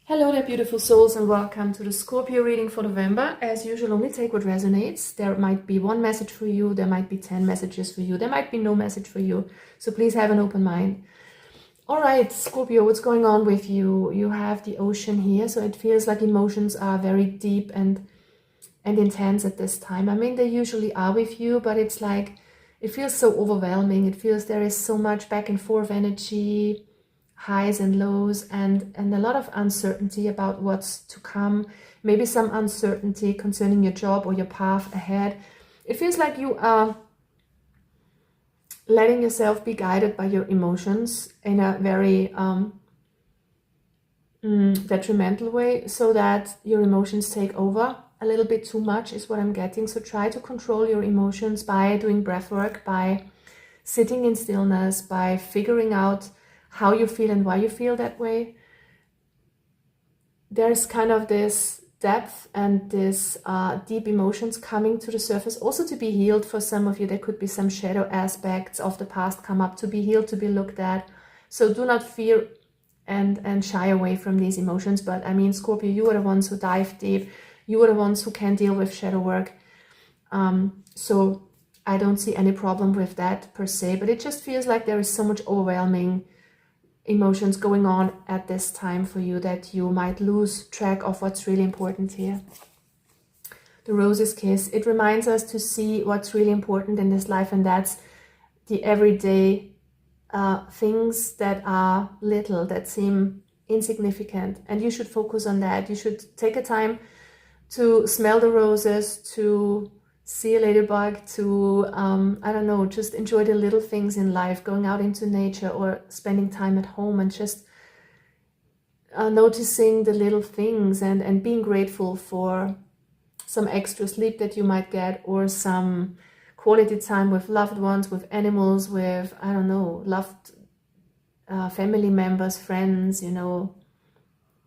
Hello there, beautiful souls, and welcome to the Scorpio reading for November. As usual, only take what resonates. There might be one message for you, there might be 10 messages for you, there might be no message for you. So please have an open mind. All right, Scorpio, what's going on with you? You have the ocean here, so it feels like emotions are very deep and intense at this time. I mean, they usually are with you, but it's like, it feels so overwhelming. It feels there is so much back and forth energy, highs and lows, and a lot of uncertainty about what's to come. Maybe some uncertainty concerning your job or your path ahead. It feels like you are letting yourself be guided by your emotions in a very detrimental way, so that your emotions take over a little bit too much is what I'm getting. So try to control your emotions by doing breath work, by sitting in stillness, by figuring out how you feel and why you feel that way. There's kind of this depth and this deep emotions coming to the surface, also to be healed for some of you. There could be some shadow aspects of the past come up to be healed, to be looked at. So do not fear and shy away from these emotions. But I mean, Scorpio, you are the ones who dive deep. You are the ones who can deal with shadow work. So I don't see any problem with that per se, but it just feels like there is so much overwhelming emotions going on at this time for you that you might lose track of what's really important here. The Rose's Kiss, it reminds us to see what's really important in this life, and that's the everyday things that are little, that seem insignificant, and you should focus on that. You should take a time to smell the roses, to see a ladybug, to, I don't know, just enjoy the little things in life, going out into nature or spending time at home and just noticing the little things and being grateful for some extra sleep that you might get, or some quality time with loved ones, with animals, with, I don't know, loved family members, friends, you know,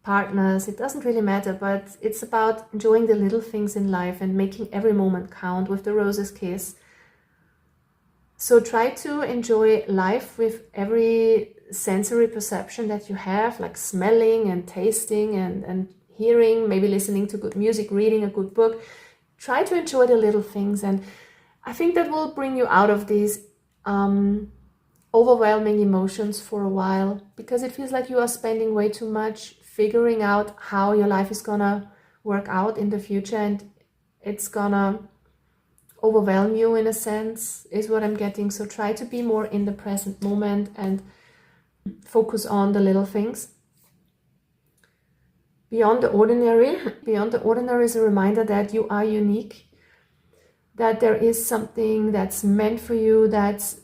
partners. It doesn't really matter, but it's about enjoying the little things in life and making every moment count with the Rose's Kiss. So try to enjoy life with every sensory perception that you have, like smelling and tasting and hearing, maybe listening to good music, reading a good book. Try to enjoy the little things, and I think that will bring you out of these overwhelming emotions for a while, because it feels like you are spending way too much figuring out how your life is gonna work out in the future, and it's gonna overwhelm you in a sense, is what I'm getting. So try to be more in the present moment and focus on the little things. Beyond the ordinary. Beyond the ordinary is a reminder that you are unique, that there is something that's meant for you that's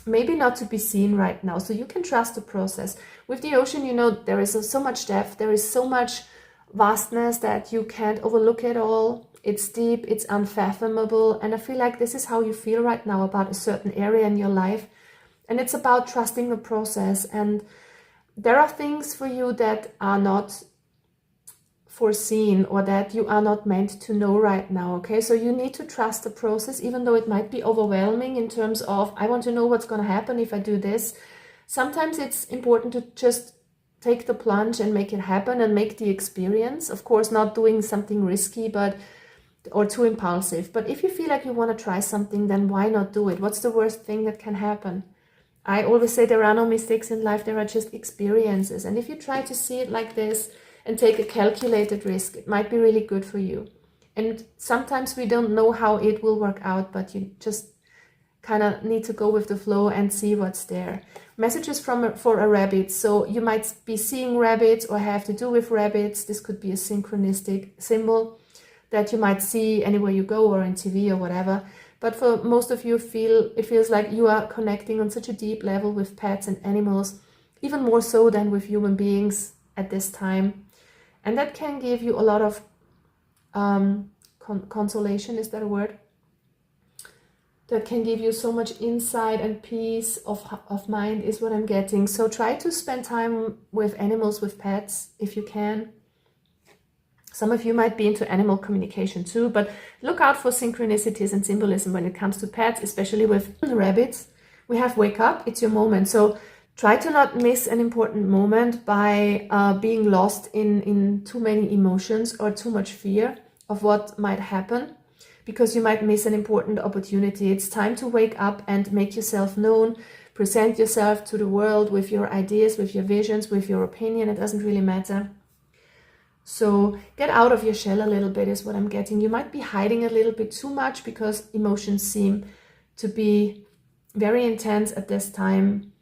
maybe not to be seen right now. So you can trust the process. With the ocean, you know, there is so much depth, there is so much vastness that you can't overlook it all. It's deep, it's unfathomable, and I feel like this is how you feel right now about a certain area in your life. And it's about trusting the process, and there are things for you that are not foreseen, or that you are not meant to know right now. Okay, so you need to trust the process, even though it might be overwhelming in terms of, I want to know what's going to happen if I do this. Sometimes it's important to just take the plunge and make it happen and make the experience. Of course, not doing something risky or too impulsive, but if you feel like you want to try something, then why not do it? What's the worst thing that can happen? I always say there are no mistakes in life, there are just experiences. And if you try to see it like this and take a calculated risk, it might be really good for you. And sometimes we don't know how it will work out, but you just kind of need to go with the flow and see what's there. Messages for a rabbit. So you might be seeing rabbits or have to do with rabbits. This could be a synchronistic symbol that you might see anywhere you go, or in TV or whatever. But for most of you, it feels like you are connecting on such a deep level with pets and animals, even more so than with human beings at this time. And that can give you a lot of consolation, is that a word? That can give you so much insight and peace of mind, is what I'm getting. So try to spend time with animals, with pets, if you can. Some of you might be into animal communication too, but look out for synchronicities and symbolism when it comes to pets, especially with rabbits. We have wake up, it's your moment. So Try to not miss an important moment by being lost in too many emotions or too much fear of what might happen, because you might miss an important opportunity. It's time to wake up and make yourself known, present yourself to the world with your ideas, with your visions, with your opinion. It doesn't really matter. So get out of your shell a little bit is what I'm getting. You might be hiding a little bit too much because emotions seem to be very intense at this time.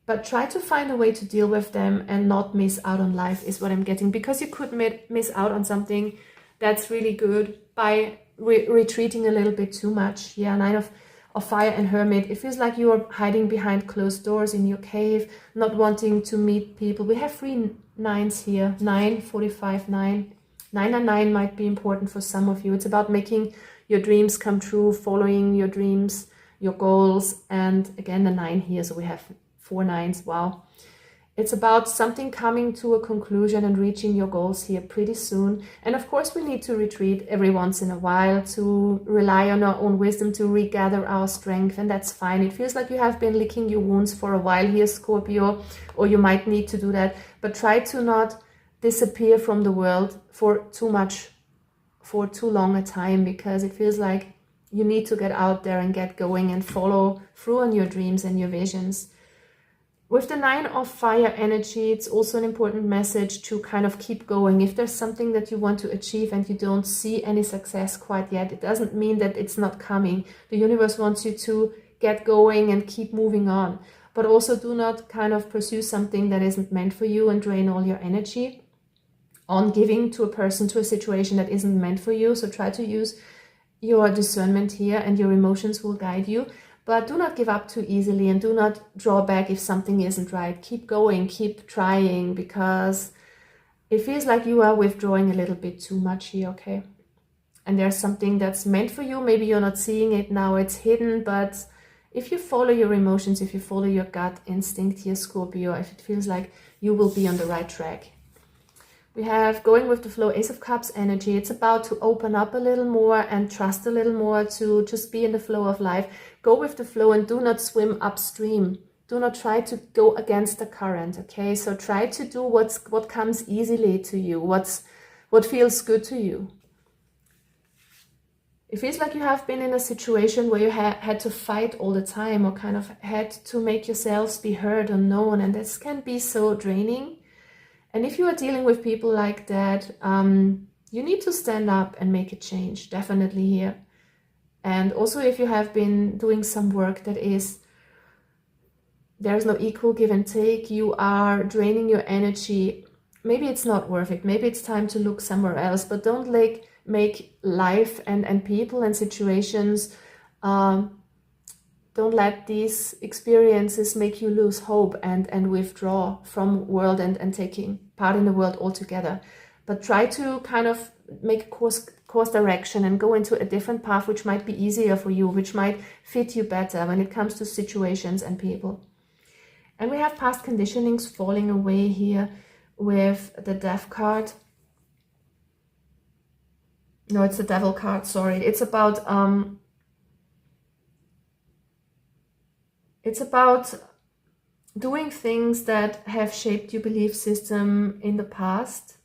But try to find a way to deal with them and not miss out on life is what I'm getting, because you could miss out on something that's really good by retreating a little bit too much. Yeah, Nine of Fire and Hermit. It feels like you are hiding behind closed doors in your cave, not wanting to meet people. We have 3 nines here, 9, 45, 9. 9 and 9 might be important for some of you. It's about making your dreams come true, following your dreams, your goals. And again, the 9 here, so we have 4 nines. Wow. It's about something coming to a conclusion and reaching your goals here pretty soon. And of course, we need to retreat every once in a while to rely on our own wisdom, to regather our strength, and that's fine. It feels like you have been licking your wounds for a while here, Scorpio, or you might need to do that. But try to not disappear from the world for too long a time, because it feels like you need to get out there and get going and follow through on your dreams and your visions. With the 9 of Fire energy, it's also an important message to kind of keep going. If there's something that you want to achieve and you don't see any success quite yet, it doesn't mean that it's not coming. The universe wants you to get going and keep moving on. But also do not kind of pursue something that isn't meant for you and drain all your energy on giving to a person, to a situation that isn't meant for you. So try to use your discernment here, and your emotions will guide you. But do not give up too easily, and do not draw back if something isn't right. Keep going, keep trying, because it feels like you are withdrawing a little bit too much here, okay? And there's something that's meant for you. Maybe you're not seeing it now, it's hidden, but if you follow your emotions, if you follow your gut instinct here, Scorpio, if it feels like you will be on the right track. We have going with the flow, Ace of Cups energy. It's about to open up a little more and trust a little more, to just be in the flow of life. Go with the flow and do not swim upstream. Do not try to go against the current, okay? So try to do what comes easily to you, what feels good to you. It feels like you have been in a situation where you had to fight all the time, or kind of had to make yourselves be heard or known, and this can be so draining. And if you are dealing with people like that, you need to stand up and make a change, definitely here. And also if you have been doing some work that there's no equal give and take, you are draining your energy, maybe it's not worth it, maybe it's time to look somewhere else. But don't make life and people and situations, don't let these experiences make you lose hope and withdraw from world and taking part in the world altogether. But try to kind of make course direction and go into a different path, which might be easier for you, which might fit you better when it comes to situations and people. And we have past conditionings falling away here with the Death card. No, it's the Devil card, sorry. It's about doing things that have shaped your belief system in the past.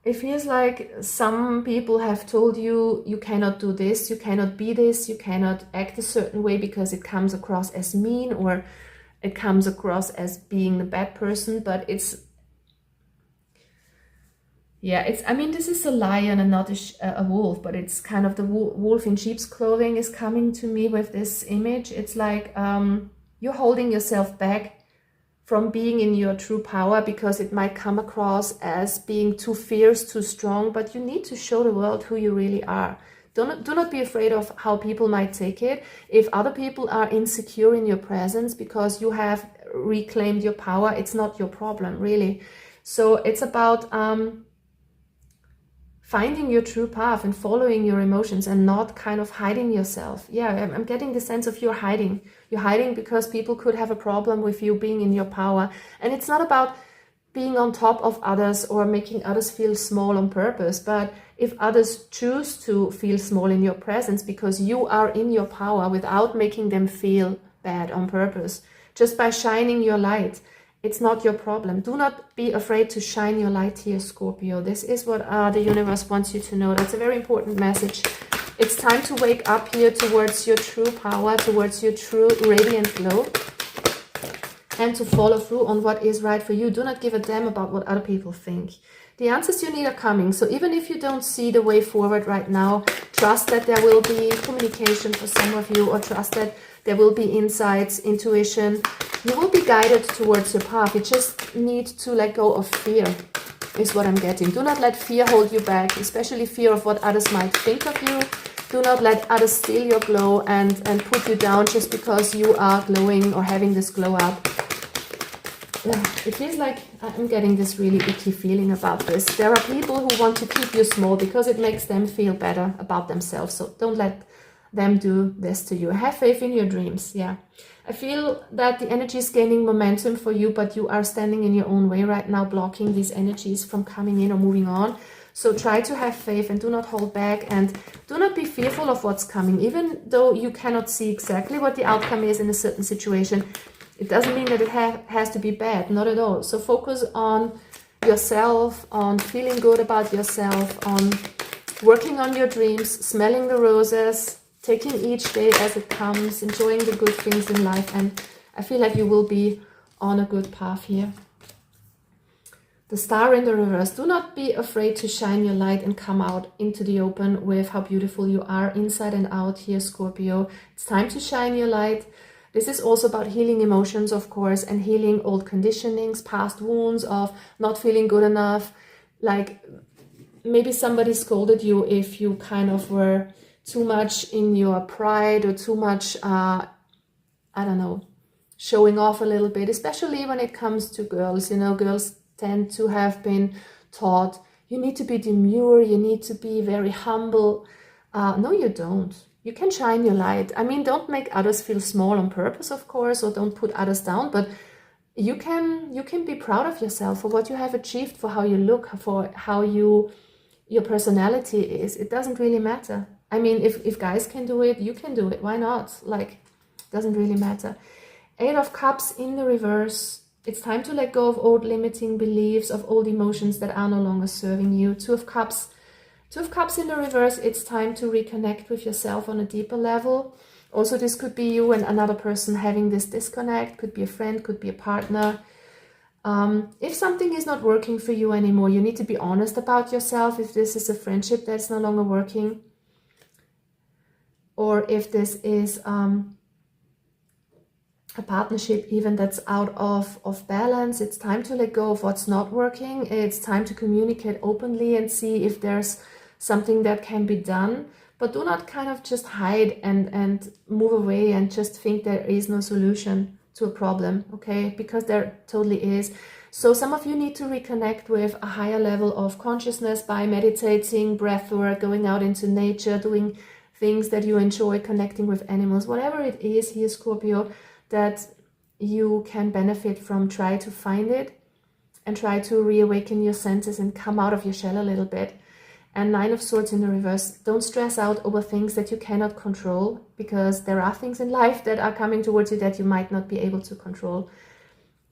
It feels like some people have told you, you cannot do this, you cannot be this, you cannot act a certain way because it comes across as mean, or it comes across as being a bad person. But I mean, this is a lion and not a wolf, but it's kind of the wolf in sheep's clothing is coming to me with this image. It's like you're holding yourself back from being in your true power because it might come across as being too fierce, too strong, but you need to show the world who you really are. Do not be afraid of how people might take it. If other people are insecure in your presence because you have reclaimed your power, it's not your problem, really. So it's about finding your true path and following your emotions and not kind of hiding yourself. Yeah, I'm getting the sense of you're hiding. You're hiding because people could have a problem with you being in your power. And it's not about being on top of others or making others feel small on purpose. But if others choose to feel small in your presence because you are in your power without making them feel bad on purpose. Just by shining your light, it's not your problem. Do not be afraid to shine your light here, Scorpio. This is what the universe wants you to know. That's a very important message. It's time to wake up here towards your true power, towards your true radiant glow, and to follow through on what is right for you. Do not give a damn about what other people think. The answers you need are coming. So even if you don't see the way forward right now, trust that there will be communication for some of you, or trust that there will be insights, intuition. You will be guided towards your path. You just need to let go of fear, is what I'm getting. Do not let fear hold you back, especially fear of what others might think of you. Do not let others steal your glow and put you down just because you are glowing or having this glow up. It feels like I'm getting this really icky feeling about this. There are people who want to keep you small because it makes them feel better about themselves. So don't let them do this to you. Have faith in your dreams. Yeah. I feel that the energy is gaining momentum for you, but you are standing in your own way right now, blocking these energies from coming in or moving on. So try to have faith and do not hold back, and do not be fearful of what's coming. Even though you cannot see exactly what the outcome is in a certain situation, it doesn't mean that it has to be bad, not at all. So focus on yourself, on feeling good about yourself, on working on your dreams, smelling the roses, taking each day as it comes, enjoying the good things in life. And I feel like you will be on a good path here. The star in the reverse. Do not be afraid to shine your light and come out into the open with how beautiful you are inside and out here, Scorpio. It's time to shine your light. This is also about healing emotions, of course, and healing old conditionings, past wounds of not feeling good enough. Like maybe somebody scolded you if you kind of were too much in your pride, or too much, I don't know, showing off a little bit, especially when it comes to girls. You know, girls tend to have been taught, you need to be demure, you need to be very humble. No, you don't. You can shine your light. I mean, don't make others feel small on purpose, of course, or don't put others down, but you can be proud of yourself for what you have achieved, for how you look, for how your personality is. It doesn't really matter. I mean, if guys can do it, you can do it. Why not? Like, it doesn't really matter. 8 of Cups in the reverse. It's time to let go of old limiting beliefs, of old emotions that are no longer serving you. 2 of Cups. 2 of Cups in the reverse. It's time to reconnect with yourself on a deeper level. Also, this could be you and another person having this disconnect. Could be a friend, could be a partner. If something is not working for you anymore, you need to be honest about yourself. If this is a friendship that's no longer working, or if this is a partnership even that's out of balance, it's time to let go of what's not working. It's time to communicate openly and see if there's something that can be done. But do not kind of just hide and move away and just think there is no solution to a problem, okay? Because there totally is. So some of you need to reconnect with a higher level of consciousness by meditating, breathwork, going out into nature, doing things that you enjoy, connecting with animals, whatever it is here, Scorpio, that you can benefit from. Try to find it and try to reawaken your senses and come out of your shell a little bit. And 9 of Swords in the reverse. Don't stress out over things that you cannot control, because there are things in life that are coming towards you that you might not be able to control.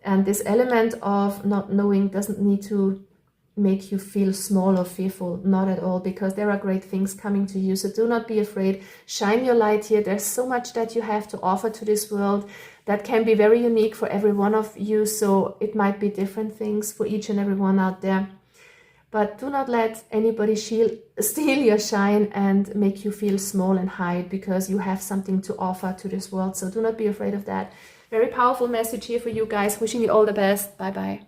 And this element of not knowing doesn't need to make you feel small or fearful, not at all, because there are great things coming to you. So do not be afraid. Shine your light here. There's so much that you have to offer to this world that can be very unique for every one of you. So it might be different things for each and every one out there. But do not let anybody steal your shine and make you feel small and hide, because you have something to offer to this world. So do not be afraid of that. Very powerful message here for you guys. Wishing you all the best. Bye-bye.